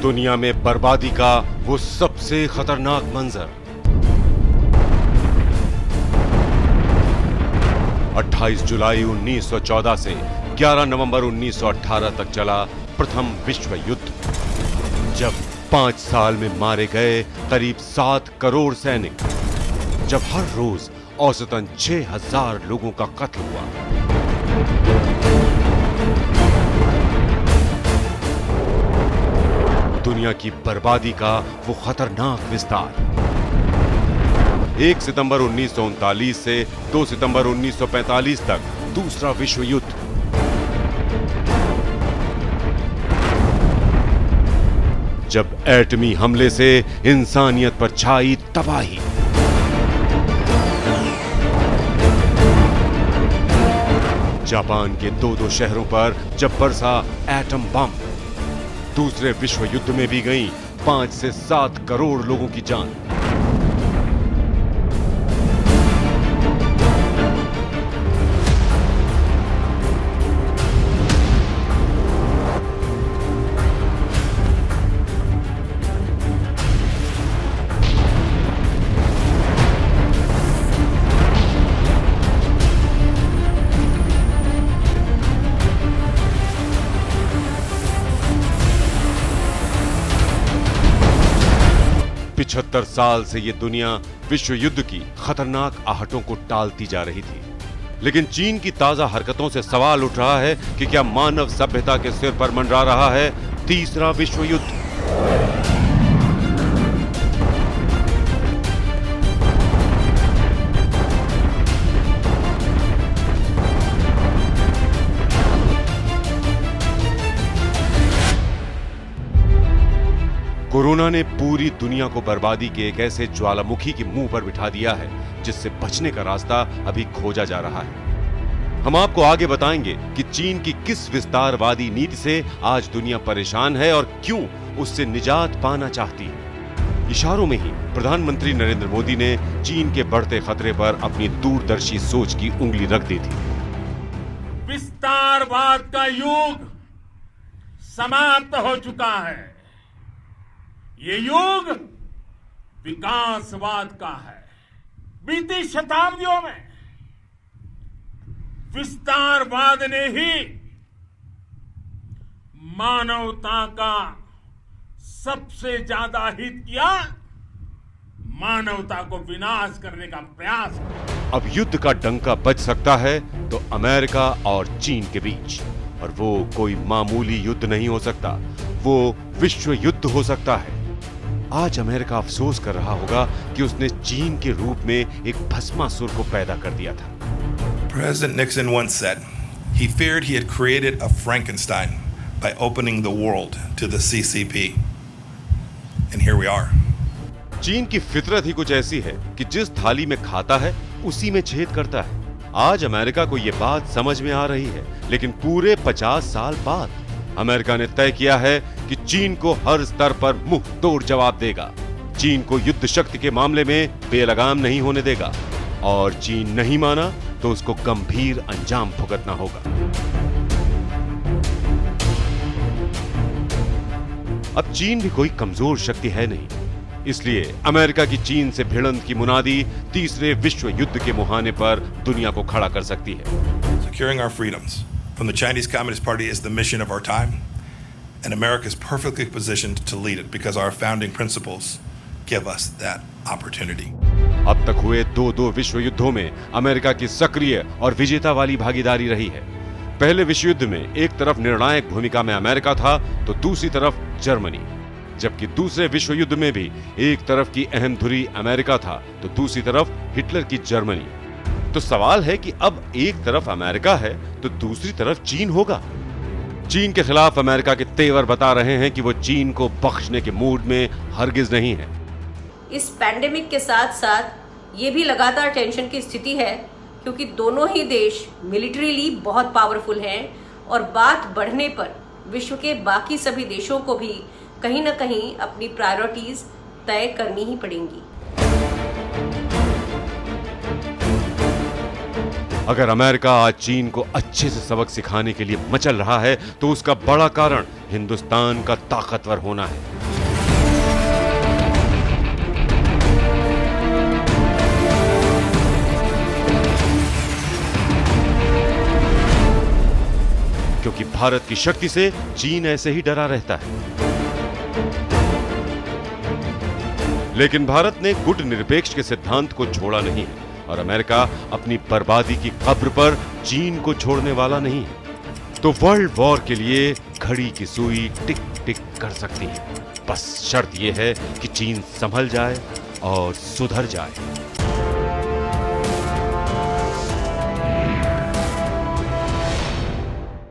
दुनिया में बर्बादी का वो सबसे खतरनाक मंजर। 28 जुलाई 1914 से 11 नवंबर 1918 तक चला प्रथम विश्व युद्ध, जब 5 साल में मारे गए करीब 7 करोड़ सैनिक, जब हर रोज औसतन 6000 लोगों का कत्ल हुआ। दुनिया की बर्बादी का वो खतरनाक विस्तार। 1 सितंबर 1939 से 2 सितंबर 1945 तक दूसरा विश्व युद्ध। जब एटमी हमले से इंसानियत पर छाई तबाही। जापान के 2 शहरों पर जब बरसा एटम बम। दूसरे विश्व युद्ध में भी गई 5 से 7 करोड़ लोगों की जान। पचहत्तर साल से ये दुनिया विश्व युद्ध की खतरनाक आहटों को टालती जा रही थी, लेकिन चीन की ताजा हरकतों से सवाल उठ रहा है कि क्या मानव सभ्यता के सिर पर मंडरा रहा है तीसरा विश्व युद्ध। कोरोना ने पूरी दुनिया को बर्बादी के एक ऐसे ज्वालामुखी के मुंह पर बिठा दिया है जिससे बचने का रास्ता अभी खोजा जा रहा है। हम आपको आगे बताएंगे कि चीन की किस विस्तारवादी नीति से आज दुनिया परेशान है और क्यों उससे निजात पाना चाहती है। इशारों में ही प्रधानमंत्री नरेंद्र मोदी ने चीन के बढ़ते खतरे पर अपनी दूरदर्शी सोच की उंगली रख दी थी। विस्तारवाद का युग समाप्त हो चुका है। ये युग विकासवाद का है। बीती शताब्दियों में विस्तारवाद ने ही मानवता का सबसे ज्यादा हित किया, मानवता को विनाश करने का प्रयास किया। अब युद्ध का डंका बज सकता है तो अमेरिका और चीन के बीच, और वो कोई मामूली युद्ध नहीं हो सकता, वो विश्व युद्ध हो सकता है। आज अमेरिका अफसोस कर रहा होगा कि उसने चीन के रूप में एक भस्मासुर को पैदा कर दिया था। President Nixon once said he feared he had created a Frankenstein by opening the world to the CCP. And here we are. चीन की फितरत ही कुछ ऐसी है कि जिस थाली में खाता है उसी में छेद करता है। आज अमेरिका को यह बात समझ में आ रही है, लेकिन पूरे 50 साल बाद अमेरिका ने तय किया है कि चीन को हर स्तर पर मुंह तोड़ जवाब देगा। चीन को युद्ध शक्ति के मामले में बेलगाम नहीं होने देगा, और चीन नहीं माना तो उसको गंभीर अंजाम भुगतना होगा। अब चीन भी कोई कमजोर शक्ति है नहीं, इसलिए अमेरिका की चीन से भिड़ंत की मुनादी तीसरे विश्व युद्ध के मुहाने पर दुनिया को खड़ा कर सकती है। Securing our freedoms from the Chinese Communist Party is the mission of our time, and America is perfectly positioned to lead it because our founding principles give us that opportunity. अब तक हुए 2 विश्व युद्धों में अमेरिका की सक्रिय और विजेता वाली भागीदारी रही है। पहले विश्व युद्ध में एक तरफ निर्णायक भूमिका में अमेरिका था तो दूसरी तरफ जर्मनी, जबकि दूसरे विश्व युद्ध में भी एक तरफ की अहम धुरी अमेरिका था तो दूसरी तरफ हिटलर की जर्मनी। तो सवाल है कि अब एक तरफ अमेरिका है तो दूसरी तरफ चीन होगा। चीन के खिलाफ अमेरिका के तेवर बता रहे हैं कि वो चीन को बख्शने के मूड में हरगिज नहीं है। इस पैंडेमिक के साथ साथ ये भी लगातार टेंशन की स्थिति है, क्योंकि दोनों ही देश मिलिट्रीली बहुत पावरफुल हैं और बात बढ़ने पर विश्व के बाकी सभी देशों को भी कहीं ना कहीं अपनी प्रायोरिटीज तय करनी ही पड़ेंगी। अगर अमेरिका आज चीन को अच्छे से सबक सिखाने के लिए मचल रहा है तो उसका बड़ा कारण हिंदुस्तान का ताकतवर होना है। क्योंकि भारत की शक्ति से चीन ऐसे ही डरा रहता है। लेकिन भारत ने गुटनिरपेक्ष के सिद्धांत को छोड़ा नहीं है और अमेरिका अपनी बर्बादी की कब्र पर चीन को छोड़ने वाला नहीं है। तो वर्ल्ड वॉर के लिए घड़ी की सुई टिक टिक कर सकती है। बस शर्त यह है कि चीन संभल जाए और सुधर जाए।